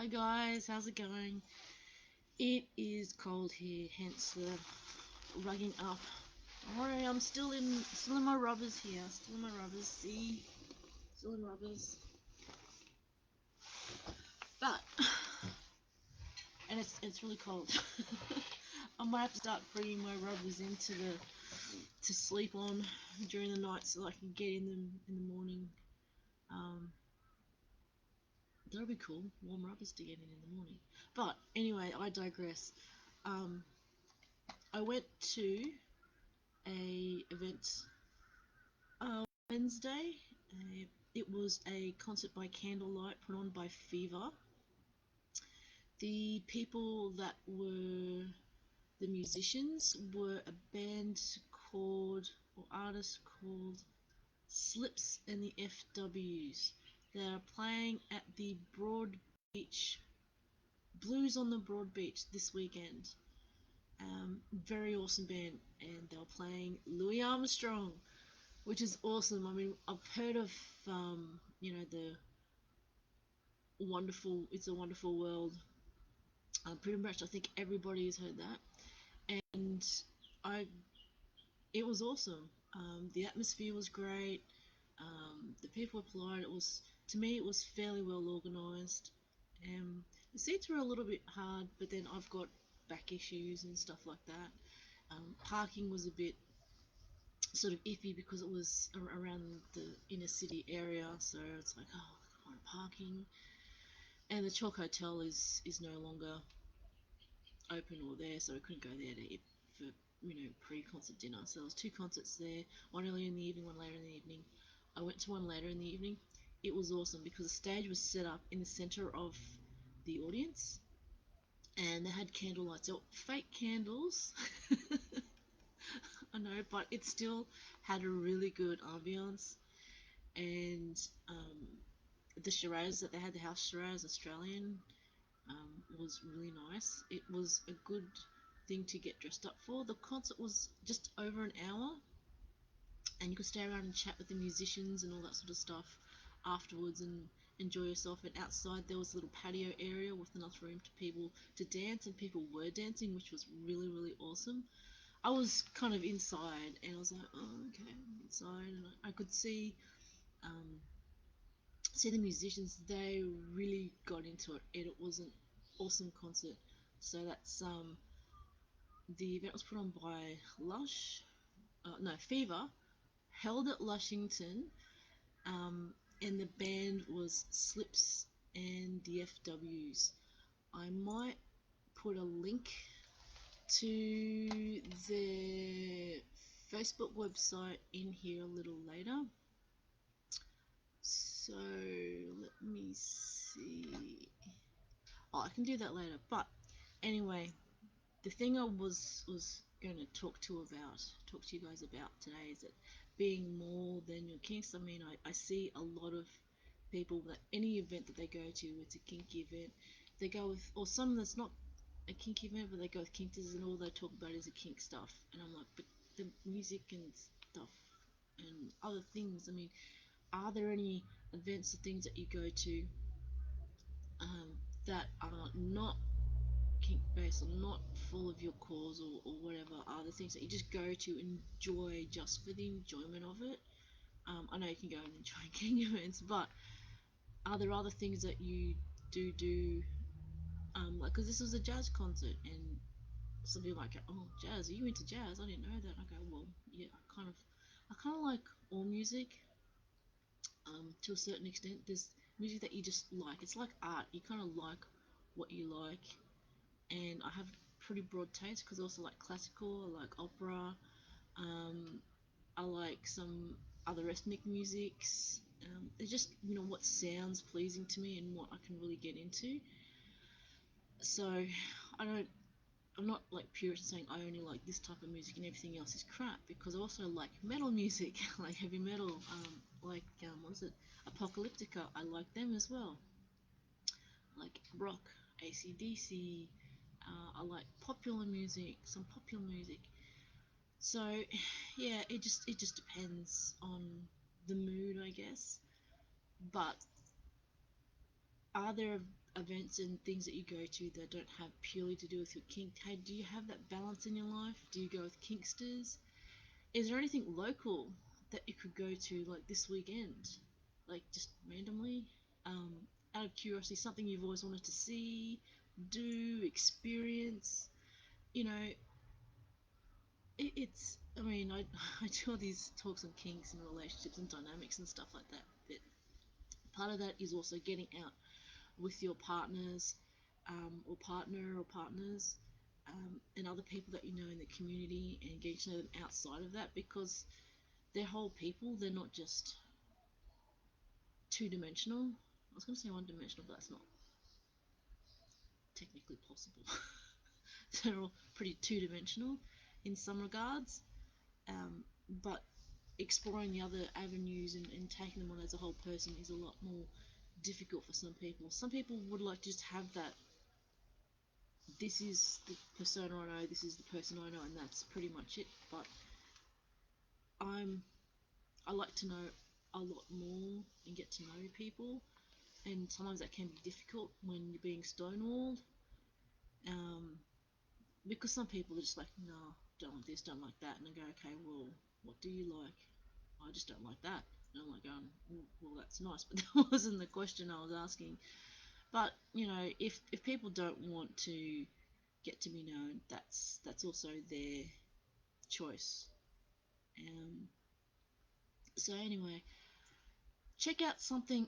Hi guys, how's it going? It is cold here, hence the rugging up. Don't worry, I'm still in my rubbers here, still in my rubbers. See, still in rubbers. But and it's really cold. I might have to start bringing my rubbers to sleep on during the night so I can get in them in the morning. Um, that'll be cool. Warm rubbers to get in the morning. But anyway, I digress. Um, I went to a event Wednesday. It was a concert by candlelight put on by Fever. The people that were the musicians were a band called, or artist called, Slips and the FWs. They are playing at the Broad Beach Blues on the Broad Beach this weekend. Very awesome band, and they were playing Louis Armstrong, which is awesome. I mean, I've heard of the wonderful It's a Wonderful World. Pretty much, I think everybody has heard that, and I it was awesome. The atmosphere was great. The people were polite. It was To me, it was fairly well organised. The seats were a little bit hard, but then I've got back issues and stuff like that. Parking was a bit sort of iffy because it was around the inner city area, so it's like, oh, kind of parking. And the Chalk Hotel is no longer open or there, so I couldn't go there to eat for pre-concert dinner. So there was two concerts there, one earlier in the evening, one later in the evening. I went to one later in the evening. It was awesome because the stage was set up in the center of the audience, and they had candlelight, so fake candles. I know, but it still had a really good ambience. And the charades that they had, the house charades, Australian, was really nice. It was a good thing to get dressed up for. The concert was just over an hour, and you could stay around and chat with the musicians and all that sort of stuff afterwards and enjoy yourself. And outside there was a little patio area with enough room to people to dance, and people were dancing, which was really, really awesome. I was kind of inside, and I was like, oh, okay, I'm inside, and I could um, see the musicians. They really got into it, and it was an awesome concert. So that's the event was put on by Lush, no, Fever, held at Lushington, and the band was Slips and the FWs. I might put a link to their Facebook website in here a little later. So let me see. Oh, I can do that later. But anyway, the thing I was going to talk to you guys about today is that being more than your kinks. I mean, I see a lot of people that any event that they go to, it's a kinky event. They go with, or some that's not a kinky event, but they go with kinksters, and all they talk about is the kink stuff. And I'm like, but the music and stuff and other things. I mean, are there any events or things that you go to that are not kink based or not full of your cause, or whatever, are the things that you just go to enjoy just for the enjoyment of it? I know you can go and enjoy kink events, but are there other things that you do, like, because this was a jazz concert, and some people might go, oh, jazz, are you into jazz? I didn't know that. I go, well, yeah, I kind of like all music, to a certain extent. There's music that you just like. It's like art. You kind of like what you like, and I have pretty broad taste because I also like classical, I like opera, um, I like some other ethnic musics. It's just what sounds pleasing to me and what I can really get into. So I don't. I'm not like puritan saying I only like this type of music and everything else is crap, because I also like metal music, like heavy metal, like what's it, Apocalyptica. I like them as well. Like rock, AC/DC. I like popular music, some popular music. So, yeah, it just depends on the mood, I guess. But are there events and things that you go to that don't have purely to do with your kink? Hey, do you have that balance in your life? Do you go with kinksters? Is there anything local that you could go to like this weekend, like just randomly, um, out of curiosity, something you've always wanted to see, do, experience? You know, it's. I mean, I do all these talks on kinks and relationships and dynamics and stuff like that. But part of that is also getting out with your partners, or partner or partners, and other people that you know in the community, and getting to know them outside of that, because they're whole people. They're not just two-dimensional. I was going to say one-dimensional, but that's not technically possible. They're all pretty two-dimensional in some regards, um, but exploring the other avenues and taking them on as a whole person is a lot more difficult for some people. Some people would like to just have that. This is the persona I know. This is the person I know, and that's pretty much it. But I'm I like to know a lot more and get to know people, and sometimes that can be difficult when you're being stonewalled. Um, because some people are just like, no, don't like this, don't like that, and I go, okay, well, what do you like? I just don't like that. And I'm like going, well, that's nice, but that wasn't the question I was asking. But you know, if people don't want to get to be known, that's also their choice. Um, so anyway, check out something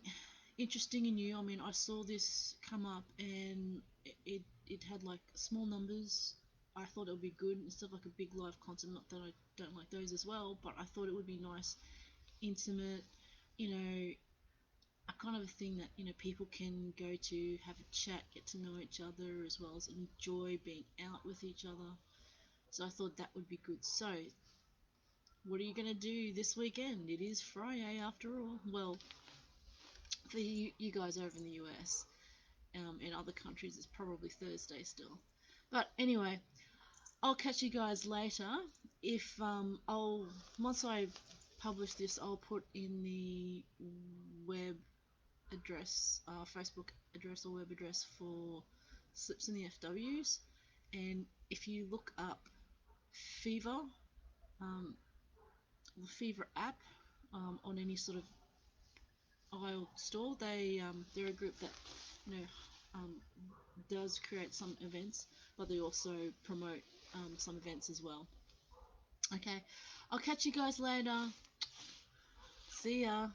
interesting and new. I mean, I saw this come up and it had like small numbers. I thought it would be good instead of like a big live concert. Not that I don't like those as well, but I thought it would be nice, intimate, you know, a kind of a thing that people can go to, have a chat, get to know each other, as well as enjoy being out with each other. So I thought that would be good. So, what are you gonna do this weekend? It is Friday after all. Well, for you guys over in the US, in other countries, it's probably Thursday still. But anyway, I'll catch you guys later. If I'll once I publish this, I'll put in the web address, Facebook address or web address for Slips in the FWs. And if you look up Fever, um, the Fever app, on any sort of aisle store, they're a group that you know um, does create some events, but they also promote some events as well. Okay, I'll catch you guys later. See ya.